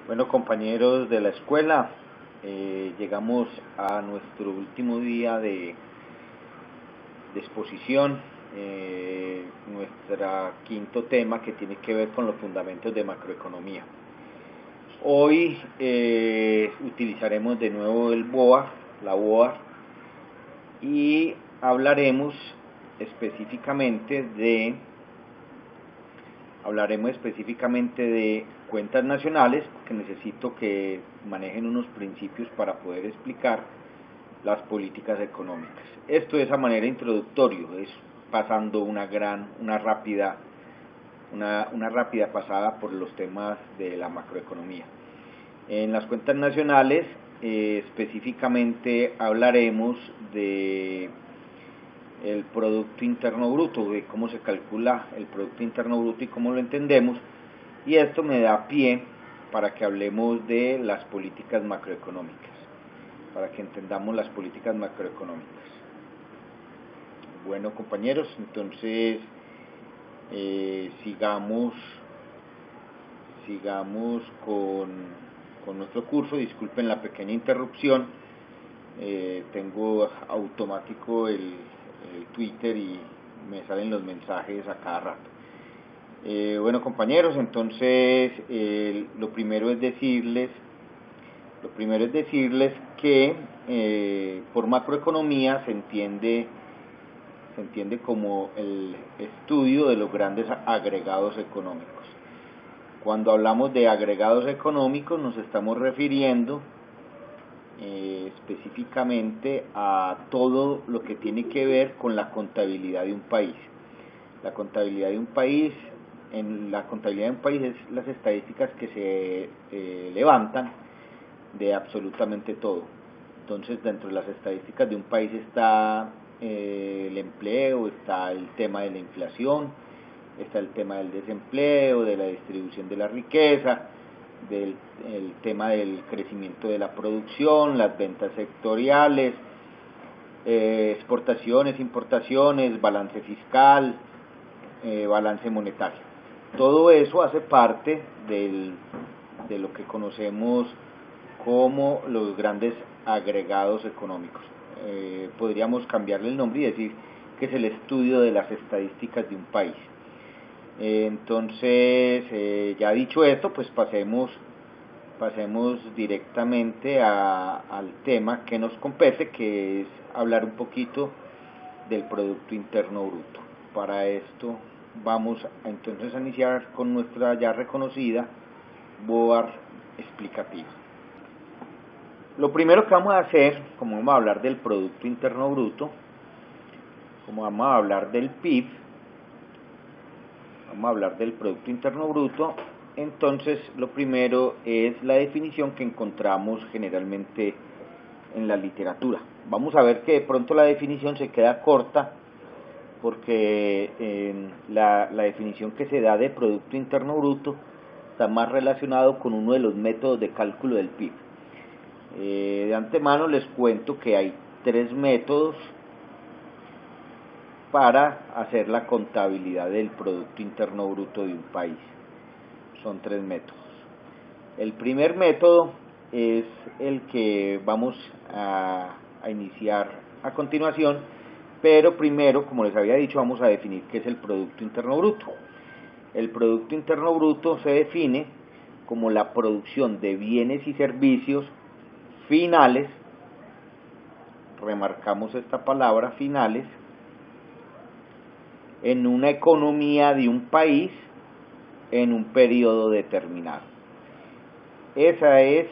Bueno, compañeros de la escuela, llegamos a nuestro último día de exposición, nuestro quinto tema que tiene que ver con los fundamentos de macroeconomía. Hoy utilizaremos de nuevo el BOA, la BOA, y hablaremos específicamente de cuentas nacionales, que necesito que manejen unos principios para poder explicar las políticas económicas. Esto es a manera introductoria, es pasando una rápida pasada por los temas de la macroeconomía. En las cuentas nacionales, específicamente hablaremos de el Producto Interno Bruto, de cómo se calcula el Producto Interno Bruto y cómo lo entendemos, y esto me da pie para que hablemos de las políticas macroeconómicas, para que entendamos las políticas macroeconómicas. Bueno, compañeros, entonces sigamos con nuestro curso. Disculpen la pequeña interrupción, tengo automático el Twitter y me salen los mensajes a cada rato. Bueno, compañeros, entonces lo primero es decirles que por macroeconomía se entiende como el estudio de los grandes agregados económicos. Cuando hablamos de agregados económicos nos estamos refiriendo específicamente a todo lo que tiene que ver con la contabilidad de un país. La contabilidad de un país es las estadísticas que se levantan de absolutamente todo. Entonces, dentro de las estadísticas de un país está el empleo, está el tema de la inflación, está el tema del desempleo, de la distribución de la riqueza, el tema del crecimiento de la producción, las ventas sectoriales, exportaciones, importaciones, balance fiscal, balance monetario. Todo eso hace parte de lo que conocemos como los grandes agregados económicos. Podríamos cambiarle el nombre y decir que es el estudio de las estadísticas de un país. Entonces, ya dicho esto, pues pasemos directamente al tema que nos compete, que es hablar un poquito del Producto Interno Bruto. Para esto vamos entonces a iniciar con nuestra ya reconocida BOAR explicativa. Lo primero que vamos a hacer, como vamos a hablar del Producto Interno Bruto, como vamos a hablar del PIB, vamos a hablar del Producto Interno Bruto, entonces lo primero es la definición que encontramos generalmente en la literatura. Vamos a ver que de pronto la definición se queda corta, porque la definición que se da de Producto Interno Bruto está más relacionado con uno de los métodos de cálculo del PIB. De antemano les cuento que hay 3 métodos para hacer la contabilidad del Producto Interno Bruto de un país. Son 3 métodos. El primer método es el que vamos a iniciar a continuación, pero primero, como les había dicho, vamos a definir qué es el Producto Interno Bruto. El Producto Interno Bruto se define como la producción de bienes y servicios finales, remarcamos esta palabra, finales, en una economía de un país en un periodo determinado. Esa es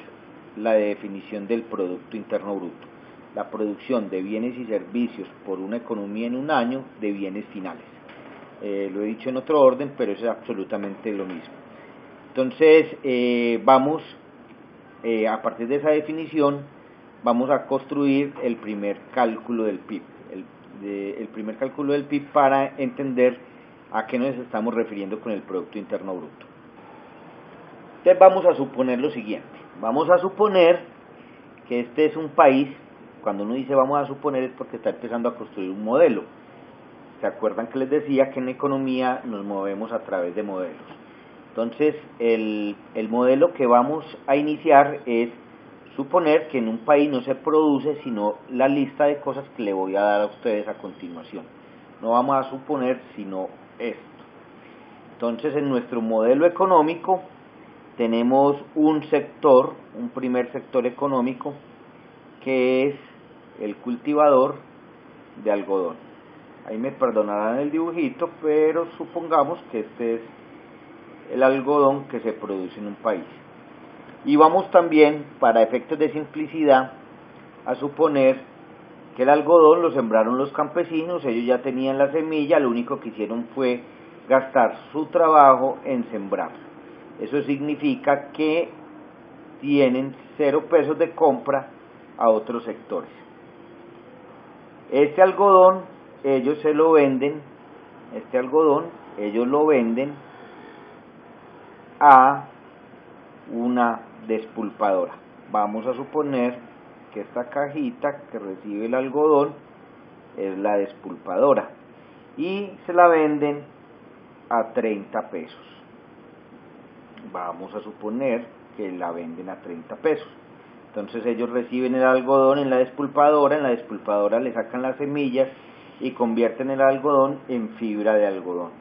la definición del Producto Interno Bruto, la producción de bienes y servicios por una economía en un año de bienes finales. Lo he dicho en otro orden, pero es absolutamente lo mismo. Entonces, a partir de esa definición, vamos a construir el primer cálculo del PIB. El primer cálculo del PIB para entender a qué nos estamos refiriendo con el Producto Interno Bruto. Entonces vamos a suponer lo siguiente. Vamos a suponer que este es un país. Cuando uno dice vamos a suponer es porque está empezando a construir un modelo. ¿Se acuerdan que les decía que en economía nos movemos a través de modelos? Entonces, el modelo que vamos a iniciar es suponer que en un país no se produce sino la lista de cosas que le voy a dar a ustedes a continuación. No vamos a suponer sino esto. Entonces, en nuestro modelo económico tenemos un sector, un primer sector económico, que es el cultivador de algodón. Ahí me perdonarán el dibujito, pero supongamos que este es el algodón que se produce en un país. Y vamos también, para efectos de simplicidad, a suponer que el algodón lo sembraron los campesinos, ellos ya tenían la semilla, lo único que hicieron fue gastar su trabajo en sembrar. Eso significa que tienen 0 pesos de compra a otros sectores. Este algodón, ellos se lo venden, ellos lo venden a una despulpadora. Vamos a suponer que esta cajita que recibe el algodón es la despulpadora y se la venden a 30 pesos. Vamos a suponer que la venden a 30 pesos. Entonces ellos reciben el algodón en la despulpadora le sacan las semillas y convierten el algodón en fibra de algodón.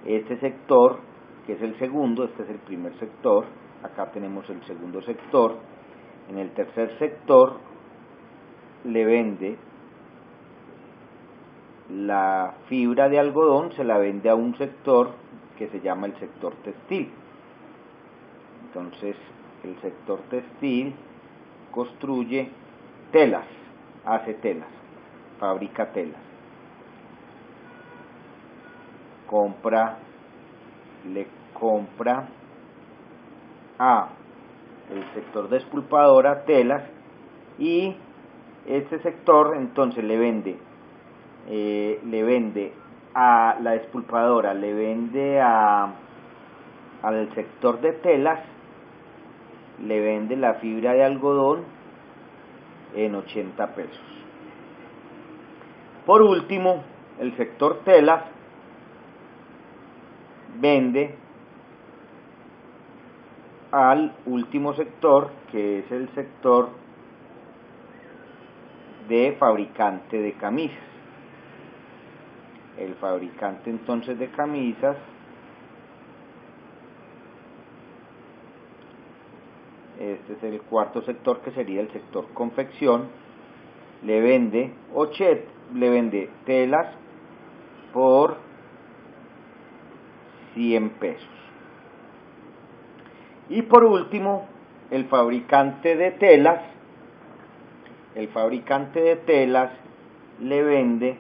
Este sector, que es el segundo, este es el primer sector, acá tenemos el segundo sector. En el tercer sector le vende la fibra de algodón, se la vende a un sector que se llama el sector textil. Entonces el sector textil construye telas, hace telas, fabrica telas, le compra a el sector despulpadora telas y este sector entonces le vende a la despulpadora, le vende al sector de telas, le vende la fibra de algodón en 80 pesos. Por último, el sector telas vende al último sector, que es el sector de fabricante de camisas. El fabricante entonces de camisas este es el cuarto sector, que sería el sector confección, le vende telas por 100 pesos. Y por último, el fabricante de telas le vende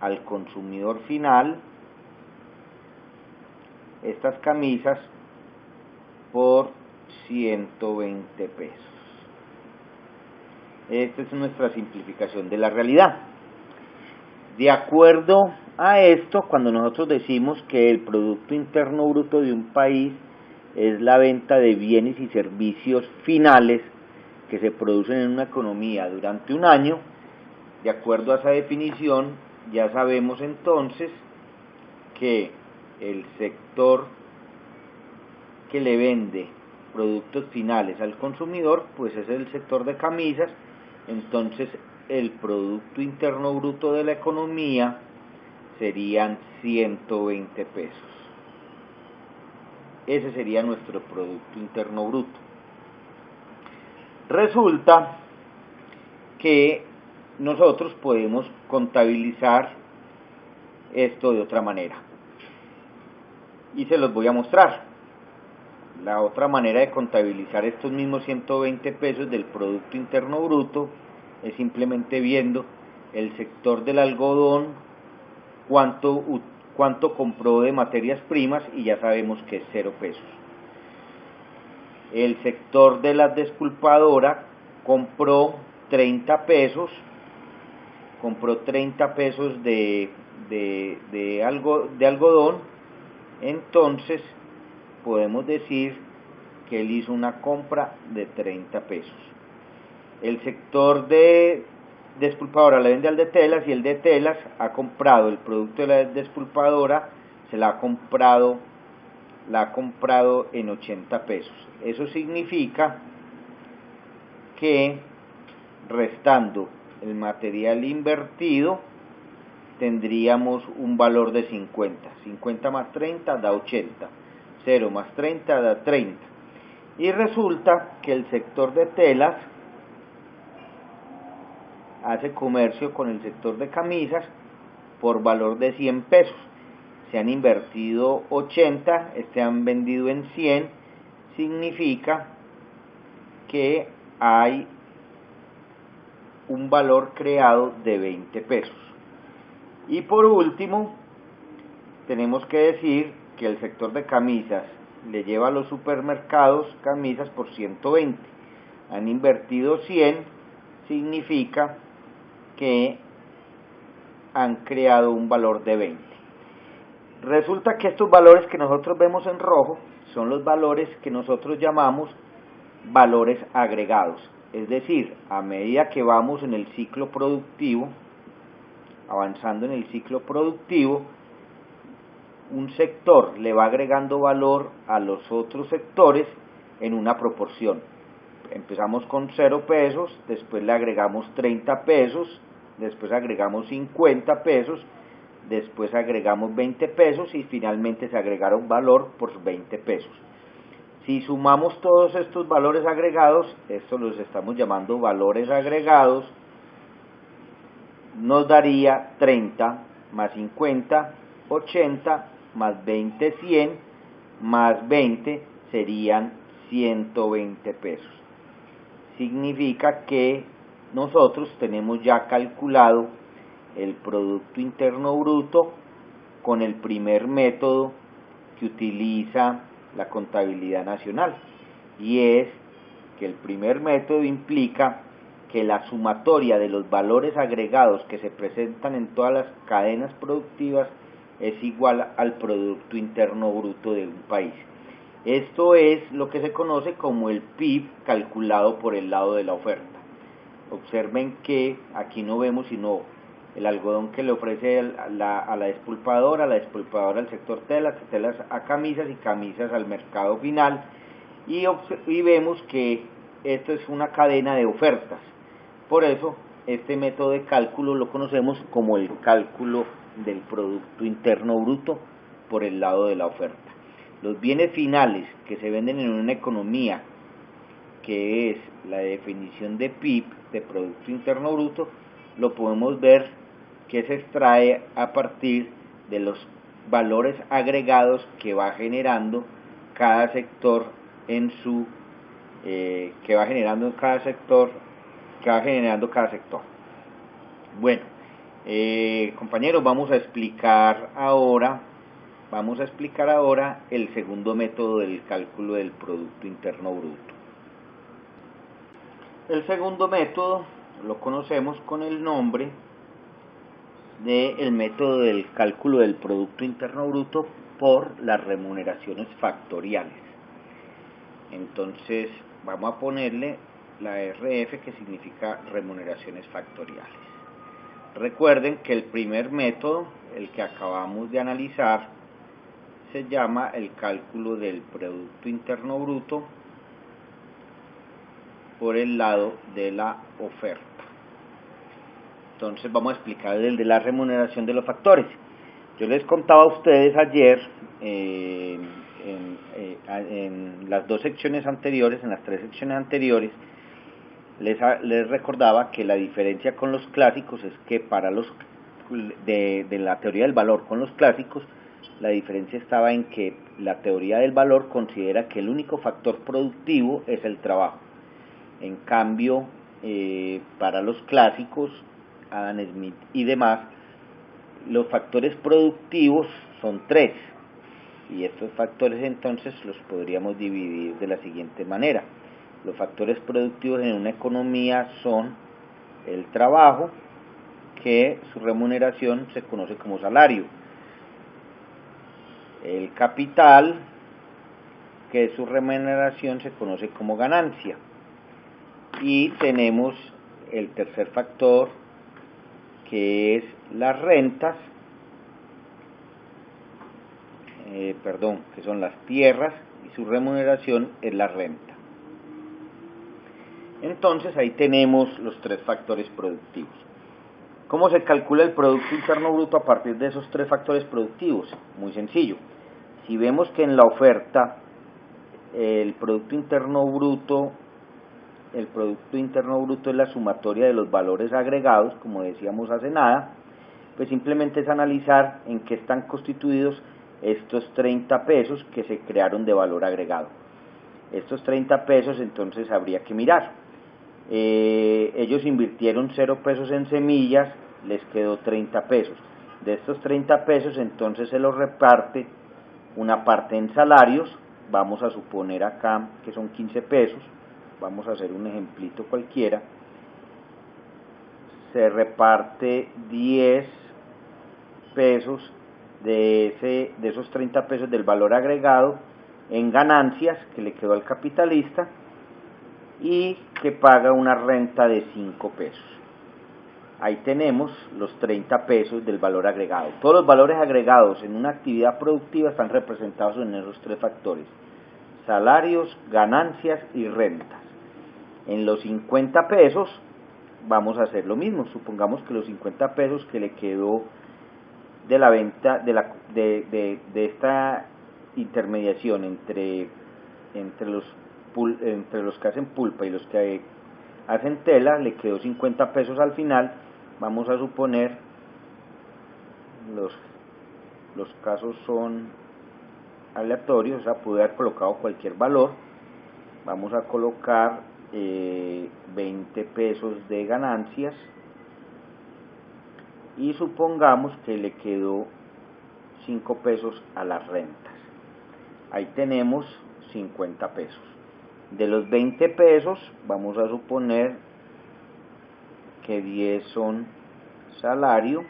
al consumidor final estas camisas por 120 pesos. Esta es nuestra simplificación de la realidad. De acuerdo a esto, cuando nosotros decimos que el Producto Interno Bruto de un país es la venta de bienes y servicios finales que se producen en una economía durante un año, de acuerdo a esa definición, ya sabemos entonces que el sector que le vende productos finales al consumidor, pues es el sector de camisas. Entonces el Producto Interno Bruto de la economía serían 120 pesos. Ese sería nuestro Producto Interno Bruto. Resulta que nosotros podemos contabilizar esto de otra manera. Y se los voy a mostrar. La otra manera de contabilizar estos mismos 120 pesos del Producto Interno Bruto es simplemente viendo el sector del algodón, cuánto compró de materias primas, y ya sabemos que es 0 pesos. El sector de la despulpadora compró 30 pesos, de algodón, entonces podemos decir que él hizo una compra de 30 pesos. El sector de despulpadora le vende al de telas, y el de telas ha comprado el producto de la despulpadora, se la ha comprado la ha comprado en 80 pesos. Eso significa que restando el material invertido tendríamos un valor de 50. 50 más 30 da 80. 0 más 30 da 30. Y resulta que el sector de telas hace comercio con el sector de camisas por valor de 100 pesos. Se han invertido 80, han vendido en 100, significa que hay un valor creado de 20 pesos. Y por último, tenemos que decir que el sector de camisas le lleva a los supermercados camisas por 120. Han invertido 100, significa que han creado un valor de 20. Resulta que estos valores que nosotros vemos en rojo son los valores que nosotros llamamos valores agregados. Es decir, a medida que vamos en el ciclo productivo, avanzando en el ciclo productivo, un sector le va agregando valor a los otros sectores en una proporción. Empezamos con 0 pesos, después le agregamos 30 pesos, después agregamos 50 pesos, después agregamos 20 pesos y finalmente se agregaron valor por 20 pesos. Si sumamos todos estos valores agregados, estos los estamos llamando valores agregados, nos daría 30 más 50, 80, más 20, 100, más 20 serían 120 pesos. Significa que nosotros tenemos ya calculado el Producto Interno Bruto con el primer método que utiliza la contabilidad nacional, y es que el primer método implica que la sumatoria de los valores agregados que se presentan en todas las cadenas productivas es igual al Producto Interno Bruto de un país. Esto es lo que se conoce como el PIB calculado por el lado de la oferta. Observen que aquí no vemos sino el algodón que le ofrece a la despulpadora al sector telas, telas a camisas y camisas al mercado final, y vemos que esto es una cadena de ofertas. Por eso este método de cálculo lo conocemos como el cálculo del Producto Interno Bruto por el lado de la oferta. Los bienes finales que se venden en una economía, que es la definición de PIB, de Producto Interno Bruto, lo podemos ver que se extrae a partir de los valores agregados que va generando cada sector en su que va generando cada sector. Bueno, compañeros, vamos a explicar ahora el segundo método del cálculo del Producto Interno Bruto. El segundo método lo conocemos con el nombre del método del cálculo del Producto Interno Bruto por las remuneraciones factoriales. Entonces vamos a ponerle la RF, que significa remuneraciones factoriales. Recuerden que el primer método, el que acabamos de analizar, se llama el cálculo del Producto Interno Bruto por el lado de la oferta. Entonces vamos a explicar el de la remuneración de los factores. Yo les contaba a ustedes ayer en las dos secciones anteriores, en las tres secciones anteriores, les recordaba que la diferencia con los clásicos es que para los de la teoría del valor con los clásicos, la diferencia estaba en que la teoría del valor considera que el único factor productivo es el trabajo. En cambio, para los clásicos, Adam Smith y demás, los factores productivos son 3, y estos factores entonces los podríamos dividir de la siguiente manera. Los factores productivos en una economía son el trabajo, que su remuneración se conoce como salario; el capital, que su remuneración se conoce como ganancia; y tenemos el tercer factor, que es las rentas, que son las tierras, y su remuneración es la renta. Entonces ahí tenemos los tres factores productivos. ¿Cómo se calcula el Producto Interno Bruto a partir de esos tres factores productivos? Muy sencillo. Si vemos que en la oferta el Producto Interno Bruto es la sumatoria de los valores agregados, como decíamos hace nada, pues simplemente es analizar en qué están constituidos estos 30 pesos que se crearon de valor agregado. Estos 30 pesos entonces habría que mirar. Ellos invirtieron 0 pesos en semillas, les quedó 30 pesos. De estos 30 pesos entonces se los reparte una parte en salarios, vamos a suponer acá que son 15 pesos, vamos a hacer un ejemplito cualquiera, se reparte 10 pesos de esos 30 pesos del valor agregado en ganancias que le quedó al capitalista y que paga una renta de 5 pesos. Ahí tenemos los 30 pesos del valor agregado. Todos los valores agregados en una actividad productiva están representados en esos tres factores: salarios, ganancias y rentas. En los 50 pesos vamos a hacer lo mismo. Supongamos que los 50 pesos que le quedó de la venta de esta intermediación entre los que hacen pulpa y los que hacen tela, le quedó 50 pesos al final. Vamos a suponer, los casos son aleatorios, o sea, pude haber colocado cualquier valor. Vamos a colocar 20 pesos de ganancias y supongamos que le quedó 5 pesos a las rentas. Ahí tenemos 50 pesos. De los 20 pesos vamos a suponer que 10 son salario,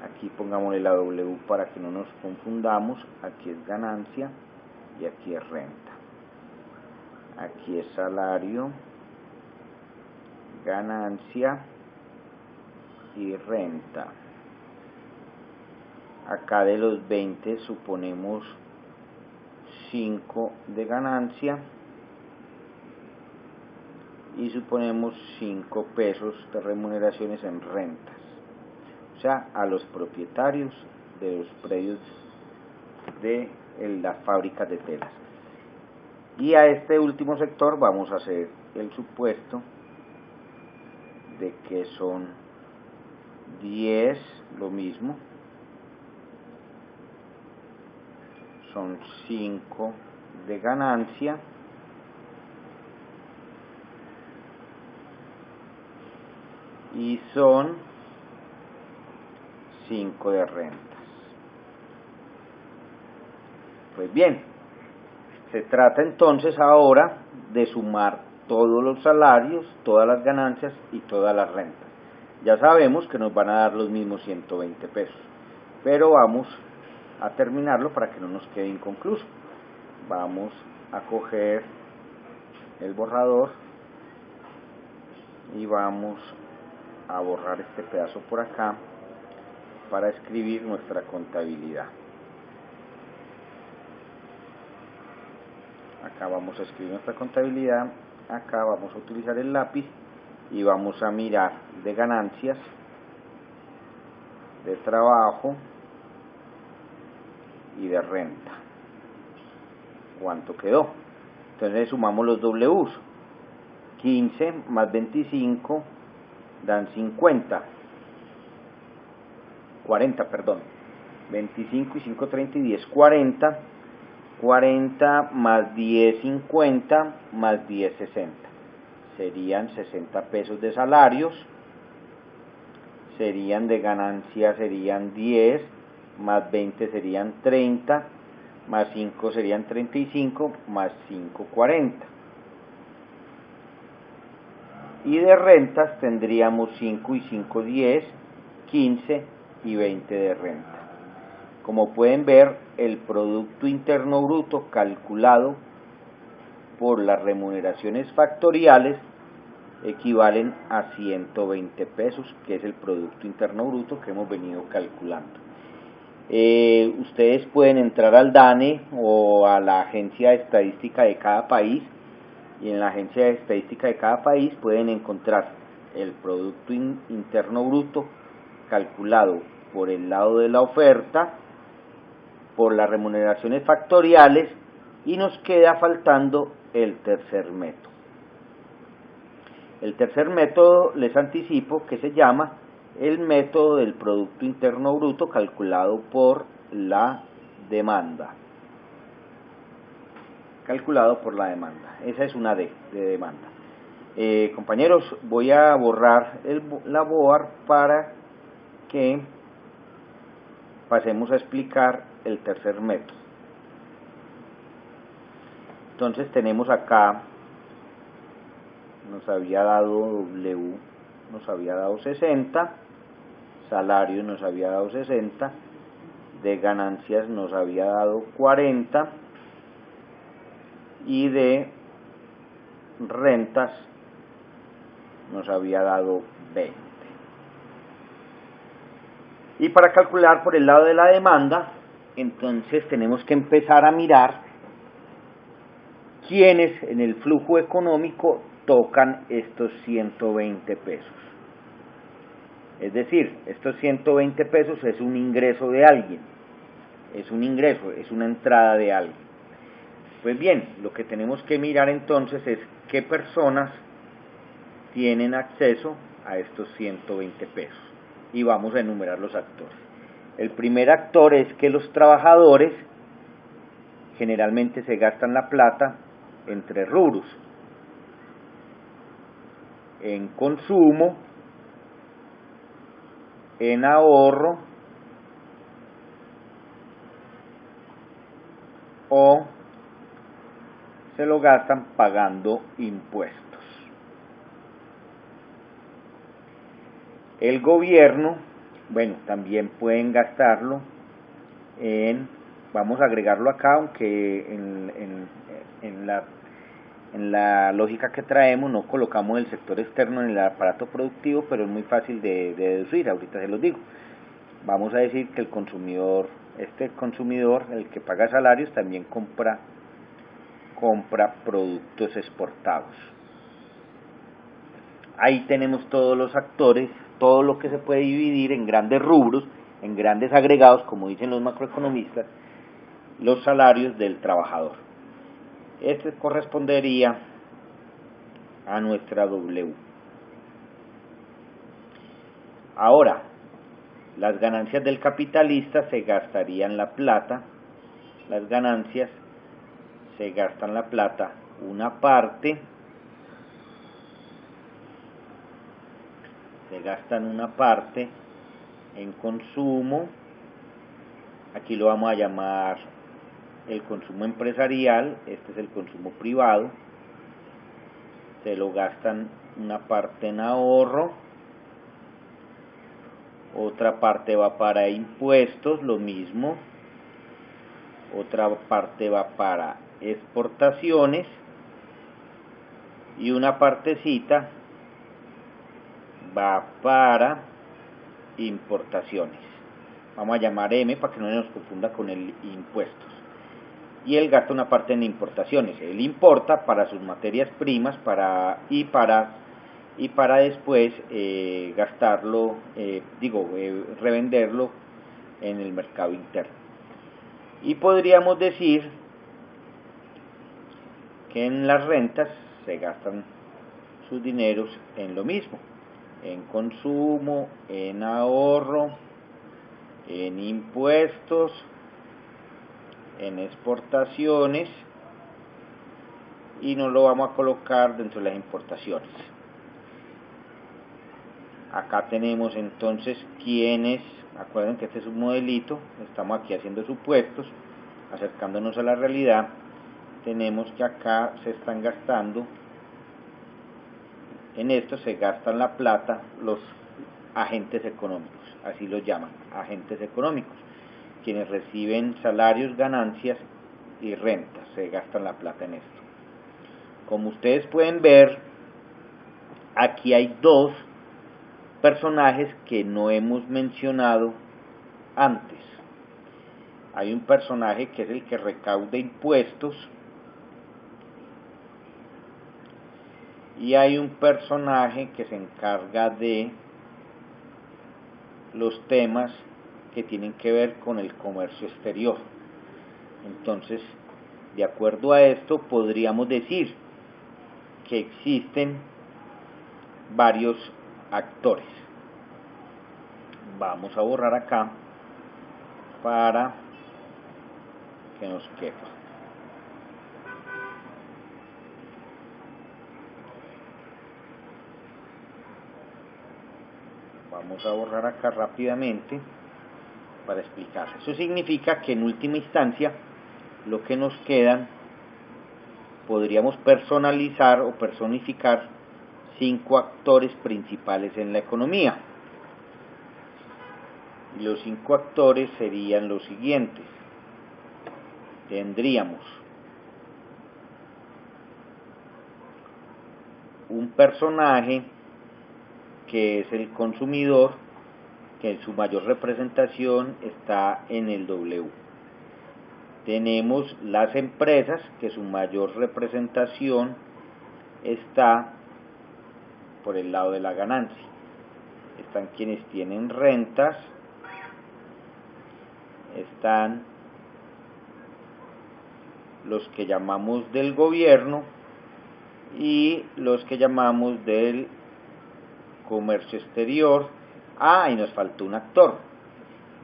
aquí pongámosle la W para que no nos confundamos, aquí es ganancia y aquí es renta. Aquí es salario, ganancia y renta. Acá de los 20 suponemos 5 de ganancia y suponemos 5 pesos de remuneraciones en rentas, o sea, a los propietarios de los predios de las fábricas de telas. Y a este último sector vamos a hacer el supuesto de que son 10, lo mismo, son 5 de ganancia y son 5 de rentas. Pues bien, se trata entonces ahora de sumar todos los salarios, todas las ganancias y todas las rentas. Ya sabemos que nos van a dar los mismos 120 pesos, pero vamos a terminarlo para que no nos quede inconcluso. Vamos a coger el borrador y vamos a borrar este pedazo por acá para escribir nuestra contabilidad. Acá vamos a escribir nuestra contabilidad, acá vamos a utilizar el lápiz y vamos a mirar de ganancias, de trabajo y de renta. ¿Cuánto quedó? Entonces sumamos los Ws. 15 más 25 dan 40, perdón. 25 y 5, 30 y 10, 40. 40 más 10, 50, más 10, 60. Serían 60 pesos de salarios, serían de ganancia, serían 10, más 20 serían 30, más 5 serían 35, más 5, 40. Y de rentas tendríamos 5 y 5, 10, 15 y 20 de renta. Como pueden ver, el Producto Interno Bruto calculado por las remuneraciones factoriales equivalen a 120 pesos, que es el Producto Interno Bruto que hemos venido calculando. Ustedes pueden entrar al DANE o a la agencia de estadística de cada país, y en la agencia de estadística de cada país pueden encontrar el Producto Interno Bruto calculado por el lado de la oferta, por las remuneraciones factoriales, y nos queda faltando el tercer método. El tercer método, les anticipo, que se llama el método del Producto Interno Bruto calculado por la demanda. Calculado por la demanda. Esa es una D de demanda. Compañeros, voy a borrar la board para que pasemos a explicar el tercer método. Entonces tenemos acá, nos había dado W, nos había dado 60, salario nos había dado 60, de ganancias nos había dado 40 y de rentas nos había dado 20. Y para calcular por el lado de la demanda, entonces tenemos que empezar a mirar quiénes en el flujo económico tocan estos 120 pesos. Es decir, estos 120 pesos es un ingreso de alguien, es un ingreso, es una entrada de alguien. Pues bien, lo que tenemos que mirar entonces es qué personas tienen acceso a estos 120 pesos. Y vamos a enumerar los actores. El primer actor es que los trabajadores generalmente se gastan la plata en tres rubros: en consumo, en ahorro o se lo gastan pagando impuestos. El gobierno, bueno, también pueden gastarlo vamos a agregarlo acá, aunque en la lógica que traemos no colocamos el sector externo en el aparato productivo, pero es muy fácil de deducir, ahorita se los digo. Vamos a decir que el consumidor, el que paga salarios, también compra productos exportados. Ahí tenemos todos los actores, todo lo que se puede dividir en grandes rubros, en grandes agregados, como dicen los macroeconomistas, los salarios del trabajador. Este correspondería a nuestra W. Ahora, las ganancias del capitalista se gastarían la plata, las ganancias se gastan la plata, una parte se gastan una parte en consumo, aquí lo vamos a llamar el consumo empresarial, este es el consumo privado, se lo gastan una parte en ahorro, otra parte va para impuestos, lo mismo, otra parte va para exportaciones y una partecita va para importaciones. Vamos a llamar M para que no nos confunda con el impuestos. Y él gasta una parte en importaciones. Él importa para sus materias primas y para después gastarlo, revenderlo en el mercado interno. Y podríamos decir que en las rentas se gastan sus dineros en lo mismo: en consumo, en ahorro, en impuestos, en exportaciones, y no lo vamos a colocar dentro de las importaciones. Acá tenemos entonces quiénes, acuérdense que este es un modelito, estamos aquí haciendo supuestos, acercándonos a la realidad. Tenemos que acá se están gastando, en esto se gastan la plata los agentes económicos, así los llaman, agentes económicos, quienes reciben salarios, ganancias y rentas, se gastan la plata en esto. Como ustedes pueden ver, aquí hay dos personajes que no hemos mencionado antes. hay un personaje que es el que recauda impuestos y hay un personaje que se encarga de los temas que tienen que ver con el comercio exterior. Entonces, de acuerdo a esto, podríamos decir que existen varios actores. Vamos a borrar acá para que nos quepa. Vamos a borrar acá rápidamente para explicar. Eso significa que en última instancia lo que nos quedan, podríamos personalizar o personificar 5 actores principales en la economía. Y los 5 actores serían los siguientes. Tendríamos un personaje que es el consumidor, que en su mayor representación está en el W. Tenemos las empresas, que su mayor representación está por el lado de la ganancia. Están quienes tienen rentas, están los que llamamos del gobierno y los que llamamos del comercio exterior. Y nos faltó un actor.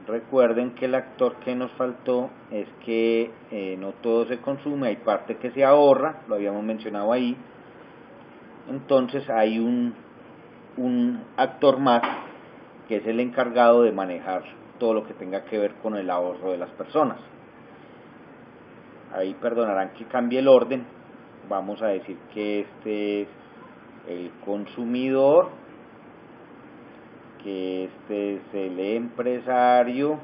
Recuerden que el actor que nos faltó es que no todo se consume, hay parte que se ahorra, lo habíamos mencionado ahí. Entonces hay un actor más que es el encargado de manejar todo lo que tenga que ver con el ahorro de las personas. Ahí perdonarán que cambie el orden. Vamos a decir que este es el consumidor, que este es el empresario,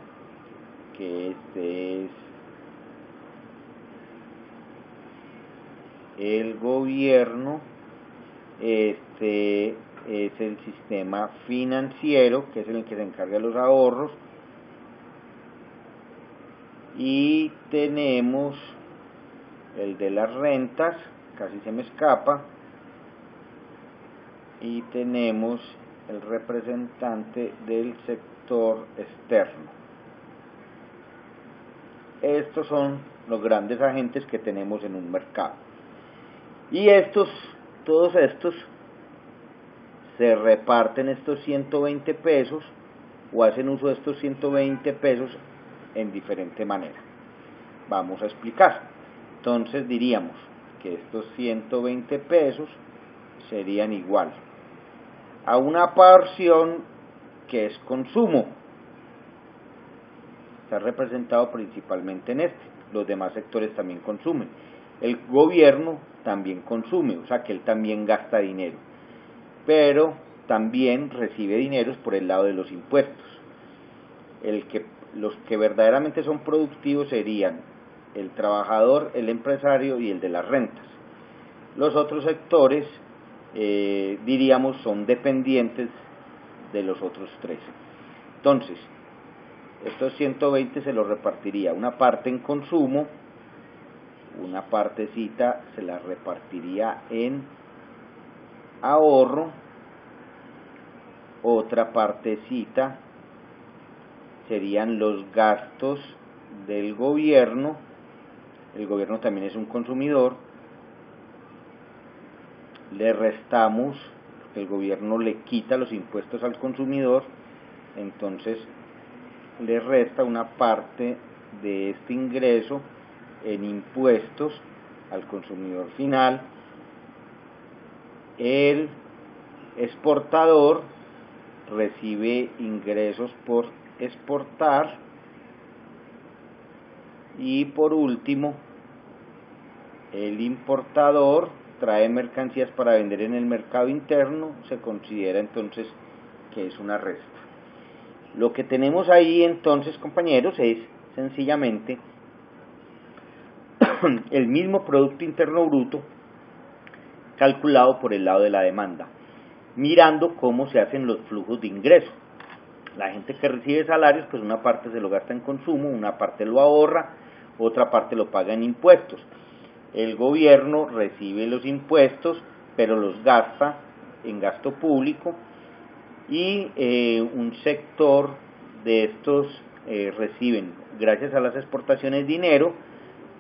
que este es el gobierno, este es el sistema financiero, que es el que se encarga de los ahorros, y tenemos el de las rentas, casi se me escapa, y tenemos el representante del sector externo. Estos son los grandes agentes que tenemos en un mercado. Y todos estos se reparten estos 120 pesos o hacen uso de estos 120 pesos en diferente manera. Vamos a explicar. Entonces diríamos que estos 120 pesos serían igual a una porción que es consumo. Está representado principalmente en este. Los demás sectores también consumen. El gobierno también consume, o sea que él también gasta dinero, pero también recibe dineros por el lado de los impuestos. Los que verdaderamente son productivos serían el trabajador, el empresario y el de las rentas. Los otros sectores diríamos son dependientes de los otros 3. Entonces, estos 120 se los repartiría una parte en consumo, una partecita se la repartiría en ahorro, otra partecita serían los gastos del gobierno. El gobierno también es un consumidor. Le restamos, el gobierno le quita los impuestos al consumidor, entonces le resta una parte de este ingreso en impuestos al consumidor final. El exportador recibe ingresos por exportar. Y por último, el importador trae mercancías para vender en el mercado interno, se considera entonces que es una resta. Lo que tenemos ahí entonces, compañeros, es sencillamente el mismo Producto Interno Bruto calculado por el lado de la demanda, mirando cómo se hacen los flujos de ingreso. La gente que recibe salarios, pues una parte se lo gasta en consumo, una parte lo ahorra, otra parte lo paga en impuestos. El gobierno recibe los impuestos, pero los gasta en gasto público, y un sector de estos reciben, gracias a las exportaciones, dinero,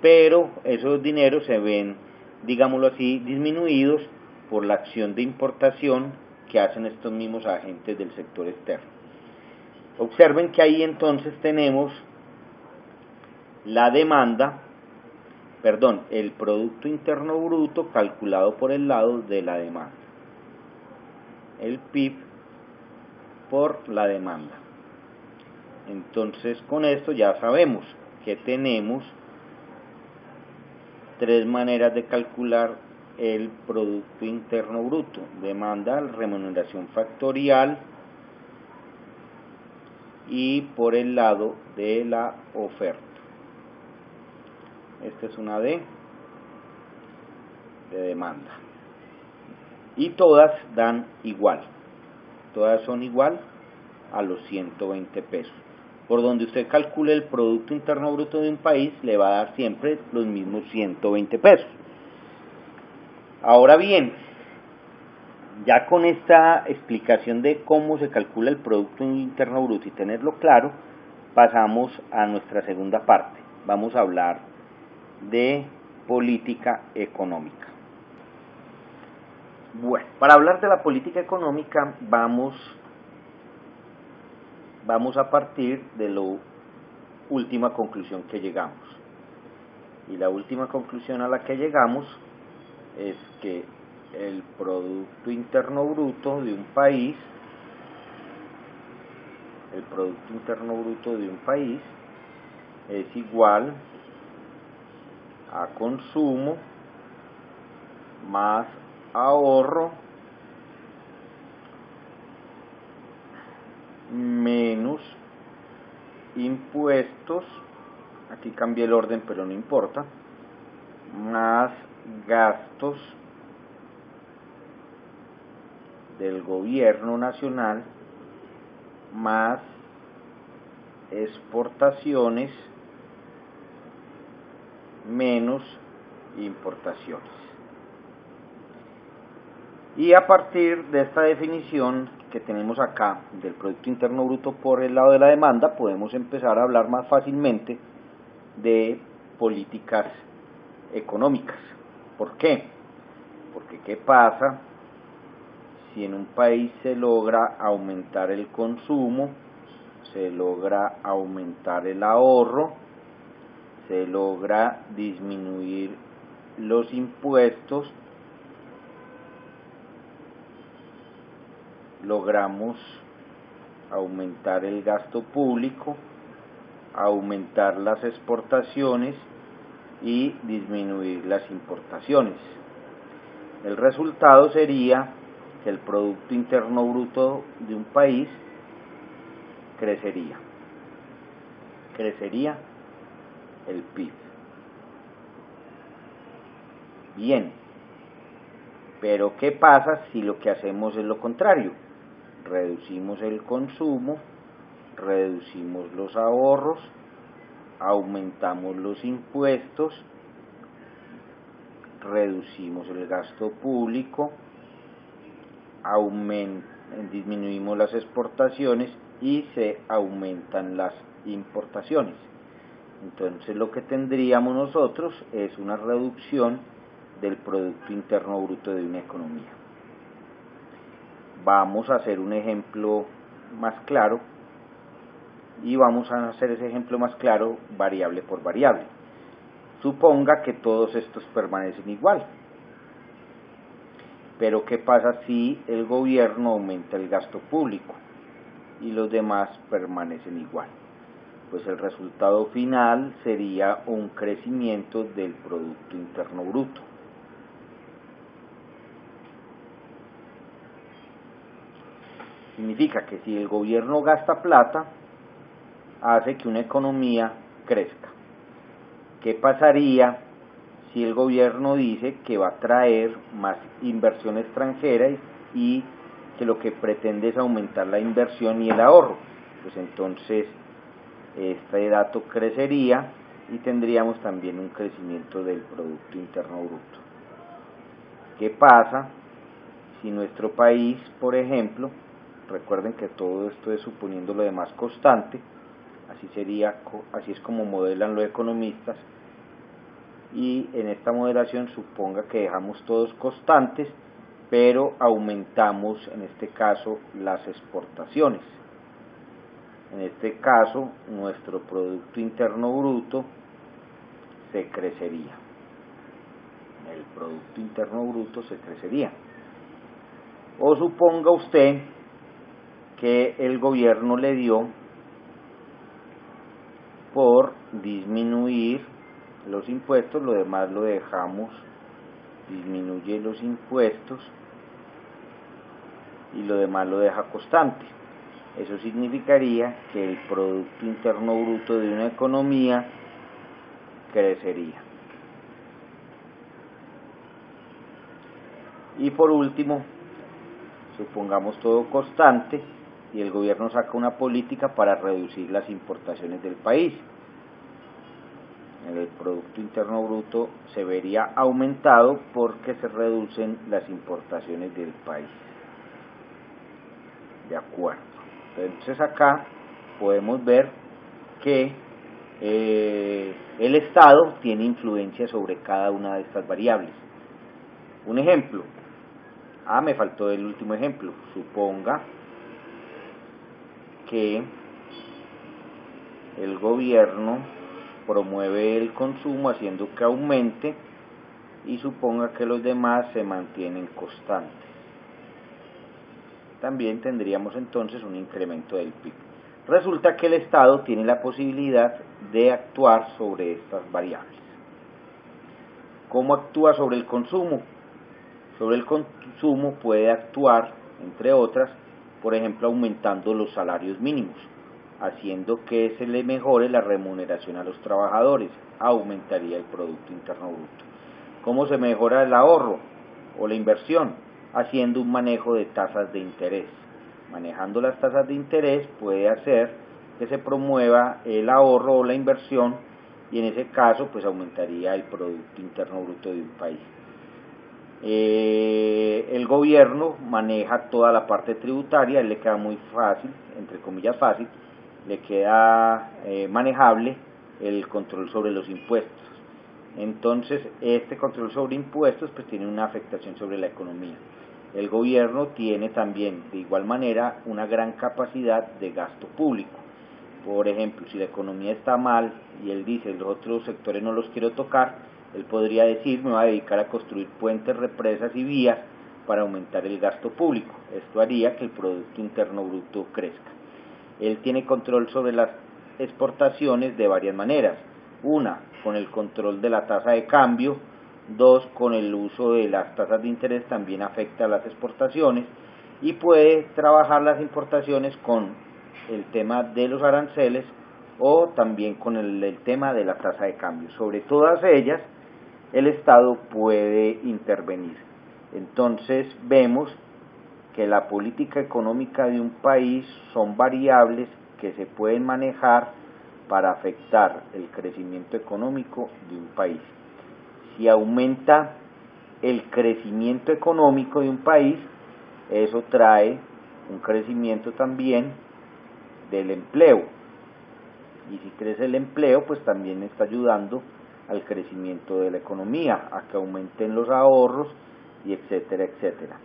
pero esos dineros se ven, digámoslo así, disminuidos por la acción de importación que hacen estos mismos agentes del sector externo. Observen que ahí entonces tenemos la demanda, el Producto Interno Bruto calculado por el lado de la demanda, el PIB por la demanda. Entonces con esto ya sabemos que tenemos tres maneras de calcular el Producto Interno Bruto: demanda, remuneración factorial y por el lado de la oferta. Esta es una D de demanda. Y todas dan igual. Todas son igual a los 120 pesos. Por donde usted calcule el Producto Interno Bruto de un país, le va a dar siempre los mismos 120 pesos. Ahora bien, ya con esta explicación de cómo se calcula el Producto Interno Bruto y tenerlo claro, pasamos a nuestra segunda parte. Vamos a hablar de política económica. Bueno, para hablar de la política económica vamos a partir de la última conclusión que llegamos. Y la última conclusión a la que llegamos es que el Producto Interno Bruto de un país, es igual a consumo más ahorro menos impuestos, aquí cambié el orden pero no importa, más gastos del gobierno nacional, más exportaciones menos importaciones. Y a partir de esta definición que tenemos acá del Producto Interno Bruto por el lado de la demanda, podemos empezar a hablar más fácilmente de políticas económicas. ¿Por qué? Porque ¿qué pasa si en un país se logra aumentar el consumo, se logra aumentar el ahorro, se logra disminuir los impuestos, logramos aumentar el gasto público, aumentar las exportaciones y disminuir las importaciones? El resultado sería que el Producto Interno Bruto de un país crecería el PIB. Bien, pero ¿qué pasa si lo que hacemos es lo contrario? Reducimos el consumo, reducimos los ahorros, aumentamos los impuestos, reducimos el gasto público, disminuimos las exportaciones y se aumentan las importaciones. Entonces lo que tendríamos nosotros es una reducción del Producto Interno Bruto de una economía. Vamos a hacer un ejemplo más claro y vamos a hacer ese ejemplo más claro variable por variable. Suponga que todos estos permanecen igual. Pero ¿qué pasa si el gobierno aumenta el gasto público y los demás permanecen igual? Pues el resultado final sería un crecimiento del Producto Interno Bruto. Significa que si el gobierno gasta plata, hace que una economía crezca. ¿Qué pasaría si el gobierno dice que va a traer más inversión extranjera y que lo que pretende es aumentar la inversión y el ahorro? pues entonces este dato crecería y tendríamos también un crecimiento del Producto Interno Bruto. ¿Qué pasa si nuestro país, por ejemplo, recuerden que todo esto es suponiendo lo demás constante, así es como modelan los economistas, y en esta modelación suponga que dejamos todos constantes, pero aumentamos en este caso las exportaciones. En este caso, nuestro Producto Interno Bruto se crecería. El Producto Interno Bruto se crecería. O suponga usted que el gobierno le dio por disminuir los impuestos, lo demás lo dejamos, disminuye los impuestos y lo demás lo deja constante. Eso significaría que el Producto Interno Bruto de una economía crecería. Y por último, supongamos todo constante y el gobierno saca una política para reducir las importaciones del país. El Producto Interno Bruto se vería aumentado porque se reducen las importaciones del país. De acuerdo. Entonces acá podemos ver que el Estado tiene influencia sobre cada una de estas variables. Un ejemplo. Me faltó el último ejemplo. Suponga que el gobierno promueve el consumo haciendo que aumente y suponga que los demás se mantienen constantes. También tendríamos entonces un incremento del PIB. Resulta que el Estado tiene la posibilidad de actuar sobre estas variables. ¿Cómo actúa sobre el consumo? Sobre el consumo puede actuar, entre otras, por ejemplo, aumentando los salarios mínimos, haciendo que se le mejore la remuneración a los trabajadores, aumentaría el Producto Interno Bruto. ¿Cómo se mejora el ahorro o la inversión? Haciendo un manejo de tasas de interés. Manejando las tasas de interés puede hacer que se promueva el ahorro o la inversión y en ese caso pues aumentaría el Producto Interno Bruto de un país. El gobierno maneja toda la parte tributaria, a él le queda muy fácil, entre comillas fácil, le queda manejable el control sobre los impuestos. Entonces este control sobre impuestos pues tiene una afectación sobre la economía. El gobierno tiene también de igual manera una gran capacidad de gasto público. Por ejemplo, si la economía está mal y él dice los otros sectores no los quiero tocar, él podría decir me voy a dedicar a construir puentes, represas y vías para aumentar el gasto público. Esto haría que el Producto Interno Bruto crezca. Él tiene control sobre las exportaciones de varias maneras. Una, con el control de la tasa de cambio. Dos, con el uso de las tasas de interés también afecta a las exportaciones. Y puede trabajar las importaciones con el tema de los aranceles o también con el tema de la tasa de cambio. Sobre todas ellas, el Estado puede intervenir. Entonces vemos que la política económica de un país son variables que se pueden manejar para afectar el crecimiento económico de un país. Si aumenta el crecimiento económico de un país, eso trae un crecimiento también del empleo. Y si crece el empleo, pues también está ayudando al crecimiento de la economía, a que aumenten los ahorros y etcétera, etcétera.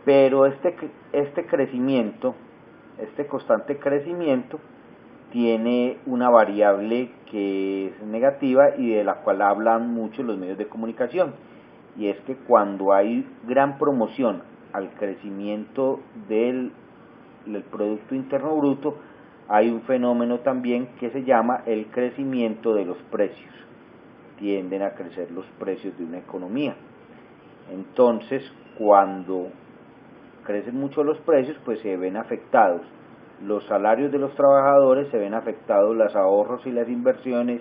Pero este crecimiento, este constante crecimiento, tiene una variable que es negativa y de la cual hablan mucho los medios de comunicación, y es que cuando hay gran promoción al crecimiento del Producto Interno Bruto, hay un fenómeno también que se llama el crecimiento de los precios. Tienden a crecer los precios de una economía. Entonces, cuando crecen mucho los precios, pues se ven afectados los salarios de los trabajadores, se ven afectados los ahorros y las inversiones,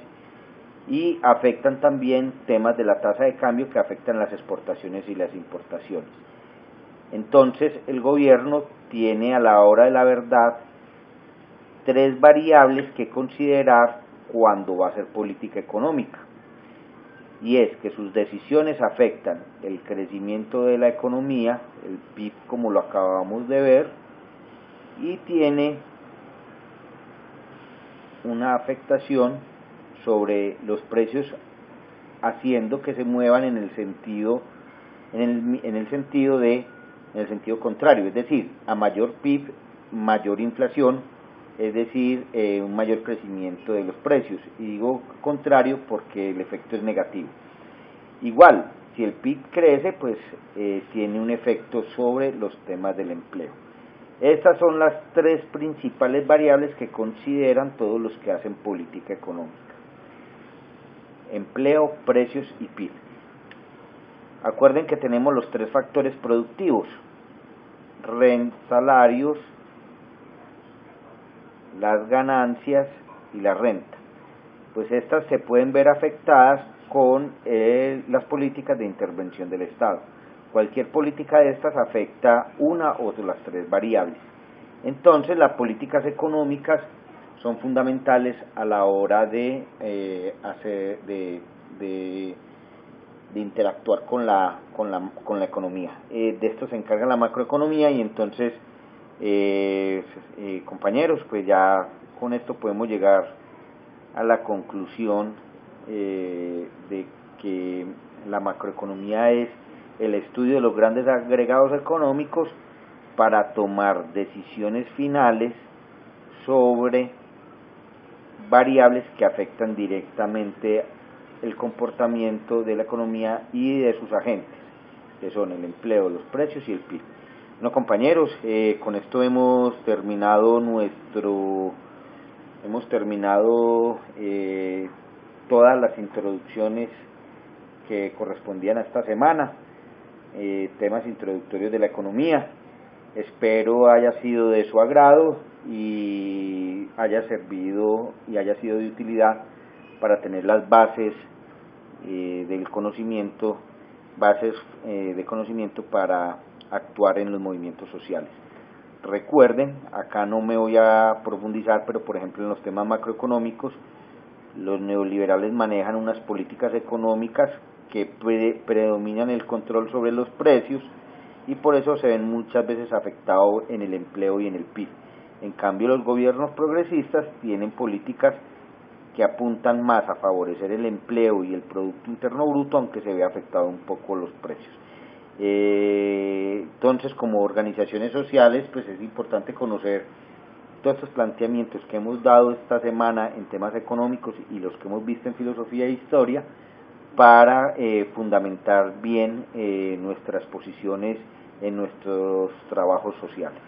y afectan también temas de la tasa de cambio que afectan las exportaciones y las importaciones. Entonces el gobierno tiene a la hora de la verdad tres variables que considerar cuando va a hacer política económica, y es que sus decisiones afectan el crecimiento de la economía, el PIB como lo acabamos de ver, y tiene una afectación sobre los precios, haciendo que se muevan en el sentido contrario, es decir, a mayor PIB, mayor inflación, es decir, un mayor crecimiento de los precios. Y digo contrario porque el efecto es negativo. Igual, si el PIB crece, pues tiene un efecto sobre los temas del empleo. Estas son las tres principales variables que consideran todos los que hacen política económica: empleo, precios y PIB. Acuerden que tenemos los tres factores productivos: salarios, las ganancias y la renta. Pues estas se pueden ver afectadas con las políticas de intervención del Estado. Cualquier política de estas afecta una o de las tres variables. Entonces, las políticas económicas son fundamentales a la hora de interactuar con la economía. De esto se encarga la macroeconomía, y entonces, compañeros, pues ya con esto podemos llegar a la conclusión de que la macroeconomía es el estudio de los grandes agregados económicos para tomar decisiones finales sobre variables que afectan directamente el comportamiento de la economía y de sus agentes, que son el empleo, los precios y el PIB. Bueno, compañeros, con esto hemos terminado todas las introducciones que correspondían a esta semana, temas introductorios de la economía. Espero haya sido de su agrado y haya servido y haya sido de utilidad para tener las bases de conocimiento para actuar en los movimientos sociales. Recuerden, acá no me voy a profundizar, pero por ejemplo en los temas macroeconómicos, los neoliberales manejan unas políticas económicas que predominan el control sobre los precios, y por eso se ven muchas veces afectados en el empleo y en el PIB. En cambio, los gobiernos progresistas tienen políticas que apuntan más a favorecer el empleo y el Producto Interno Bruto, aunque se ve afectado un poco los precios. Entonces, como organizaciones sociales, pues es importante conocer todos estos planteamientos que hemos dado esta semana en temas económicos y los que hemos visto en filosofía e historia, para fundamentar bien nuestras posiciones en nuestros trabajos sociales.